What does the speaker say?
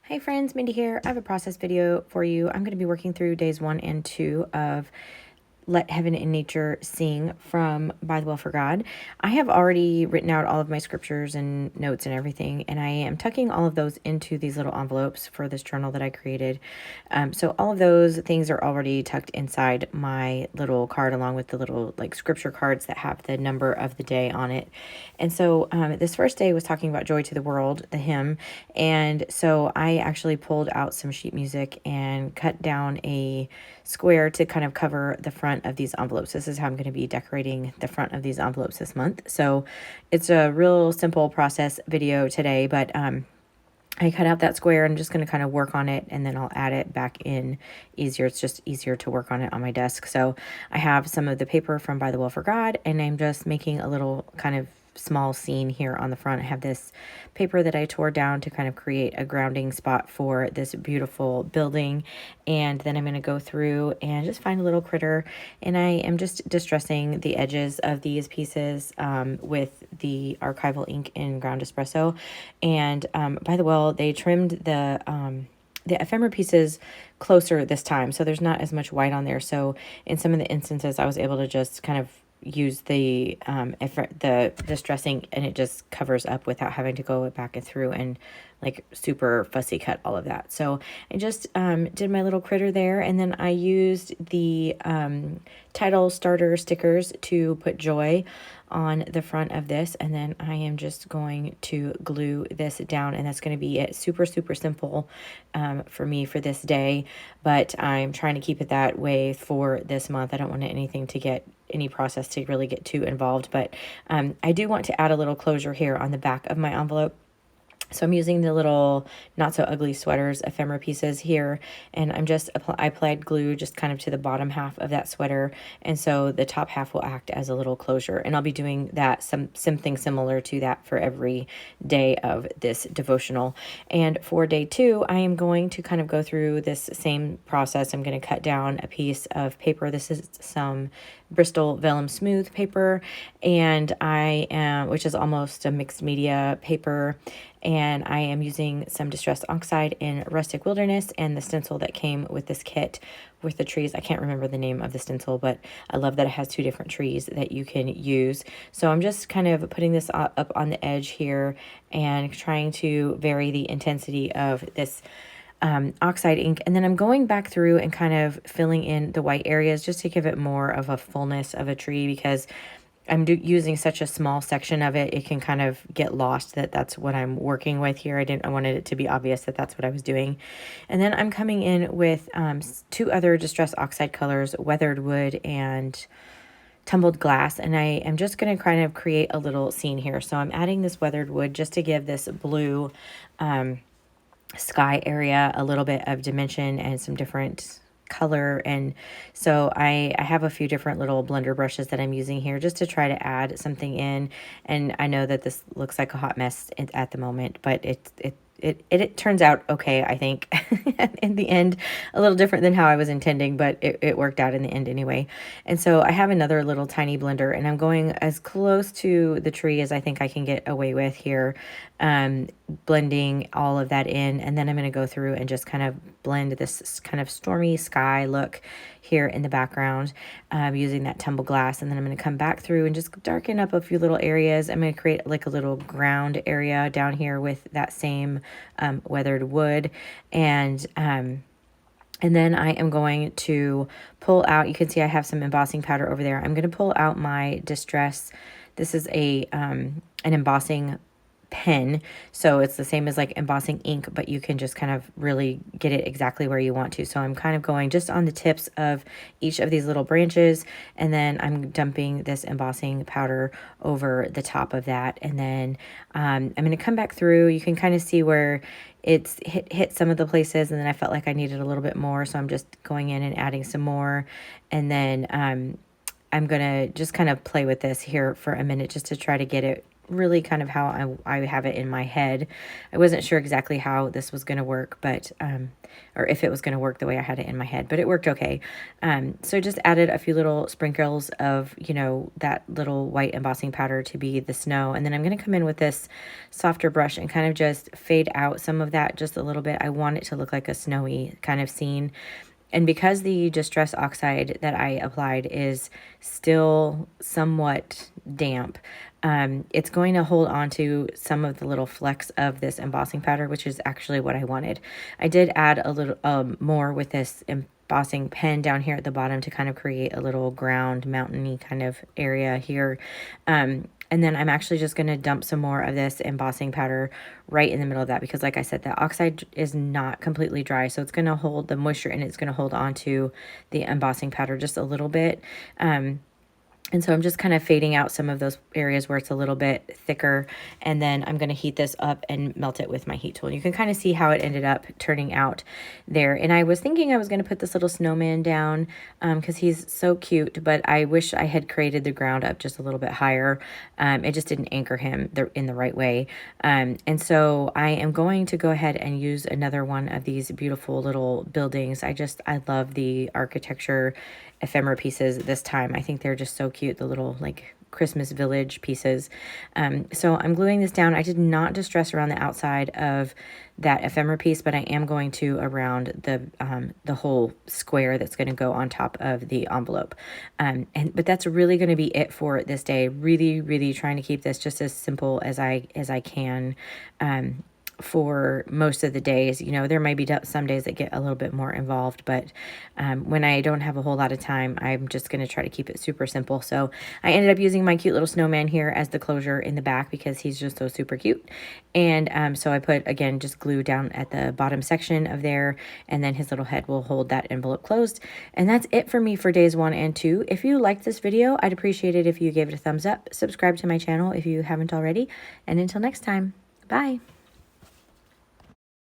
Hey friends, Mindy here. I have a process video for you. I'm going to be working through days 1 and 2 of Let Heaven and Nature Sing from Bythewell4God. I have already written out all of my scriptures and notes and everything, and I am tucking all of those into these little envelopes for this journal that I created. So all of those things are already tucked inside my little card, along with the little like scripture cards that have the number of the day on it. And so this first day was talking about Joy to the World, the hymn. And so I actually pulled out some sheet music and cut down a square to kind of cover the front of these envelopes. This is how I'm going to be decorating the front of these envelopes this month. So it's a real simple process video today, but I cut out that square and I'm just going to kind of work on it, and then I'll add it back in easier. It's just easier to work on it on my desk. So I have some of the paper from Bythewell4God, and I'm just making a little kind of small scene here on the front. I have this paper that I tore down to kind of create a grounding spot for this beautiful building, and then I'm going to go through and just find a little critter, and I am just distressing the edges of these pieces with the archival ink in ground espresso. And by the way, they trimmed the ephemera pieces closer this time, so there's not as much white on there. So in some of the instances, I was able to just kind of use the distressing, and it just covers up without having to go back and through and like super fussy cut all of that. So I just did my little critter there, and then I used the title starter stickers to put joy on the front of this, and then I am just going to glue this down, and that's going to be it. Super simple for me for this day, but I'm trying to keep it that way for this month. I don't want anything to get any process to really get too involved, but I do want to add a little closure here on the back of my envelope. So I'm using the little Not So Ugly Sweaters ephemera pieces here, and I applied glue just kind of to the bottom half of that sweater, and so the top half will act as a little closure, and I'll be doing that something similar to that for every day of this devotional. And for day 2, I am going to kind of go through this same process. I'm going to cut down a piece of paper. This is some Bristol Vellum Smooth paper, and which is almost a mixed media paper, and I am using some Distressed Oxide in Rustic Wilderness and the stencil that came with this kit with the trees. I can't remember the name of the stencil, but I love that it has 2 different trees that you can use. So I'm just kind of putting this up on the edge here and trying to vary the intensity of this oxide ink, and then I'm going back through and kind of filling in the white areas just to give it more of a fullness of a tree, because I'm using such a small section of it, it can kind of get lost that that's what I'm working with here. I wanted it to be obvious that that's what I was doing. And then I'm coming in with 2 other Distress Oxide colors, Weathered Wood and Tumbled Glass, and I am just going to kind of create a little scene here. So I'm adding this Weathered Wood just to give this blue sky area a little bit of dimension and some different color. And so I have a few different little blender brushes that I'm using here just to try to add something in. And I know that this looks like a hot mess at the moment, but it turns out okay, I think. In the end, a little different than how I was intending, but it worked out in the end anyway. And so I have another little tiny blender, and I'm going as close to the tree as I think I can get away with here, blending all of that in. And then I'm going to go through and just kind of blend this kind of stormy sky look here in the background, using that tumble glass. And then I'm going to come back through and just darken up a few little areas. I'm going to create like a little ground area down here with that same weathered wood. And then I am going to pull out, you can see I have some embossing powder over there. I'm going to pull out my Distress. This is an embossing pen, so it's the same as like embossing ink, but you can just kind of really get it exactly where you want to. So I'm kind of going just on the tips of each of these little branches, and then I'm dumping this embossing powder over the top of that. And then I'm going to come back through. You can kind of see where it's hit some of the places, and then I felt like I needed a little bit more, so I'm just going in and adding some more. And then I'm going to just kind of play with this here for a minute just to try to get it really kind of how I have it in my head. I wasn't sure exactly how this was going to work, but, or if it was going to work the way I had it in my head, but it worked okay. So just added a few little sprinkles of, you know, that little white embossing powder to be the snow. And then I'm going to come in with this softer brush and kind of just fade out some of that just a little bit. I want it to look like a snowy kind of scene. And because the Distress Oxide that I applied is still somewhat damp, it's going to hold on to some of the little flecks of this embossing powder, which is actually what I wanted. I did add a little more with this embossing pen down here at the bottom to kind of create a little ground mountainy kind of area here. And then I'm actually just going to dump some more of this embossing powder right in the middle of that, because like I said, the oxide is not completely dry. So it's going to hold the moisture and it's going to hold on to the embossing powder just a little bit. And so I'm just kind of fading out some of those areas where it's a little bit thicker. And then I'm going to heat this up and melt it with my heat tool. And you can kind of see how it ended up turning out there. And I was thinking I was going to put this little snowman down because he's so cute. But I wish I had created the ground up just a little bit higher. It just didn't anchor him in the right way. And so I am going to go ahead and use another one of these beautiful little buildings. I love the architecture ephemera pieces this time. I think they're just so cute, the little like Christmas village pieces. So I'm gluing this down. I did not distress around the outside of that ephemera piece, but I am going to around the whole square that's going to go on top of the envelope. But that's really going to be it for this day. Really, really trying to keep this just as simple as I can. For most of the days. You know, there may be some days that get a little bit more involved, but when I don't have a whole lot of time, I'm just going to try to keep it super simple. So I ended up using my cute little snowman here as the closure in the back because he's just so super cute. And so I put, again, just glue down at the bottom section of there, and then his little head will hold that envelope closed. And that's it for me for days 1 and 2. If you liked this video, I'd appreciate it if you gave it a thumbs up. Subscribe to my channel if you haven't already. And until next time, bye.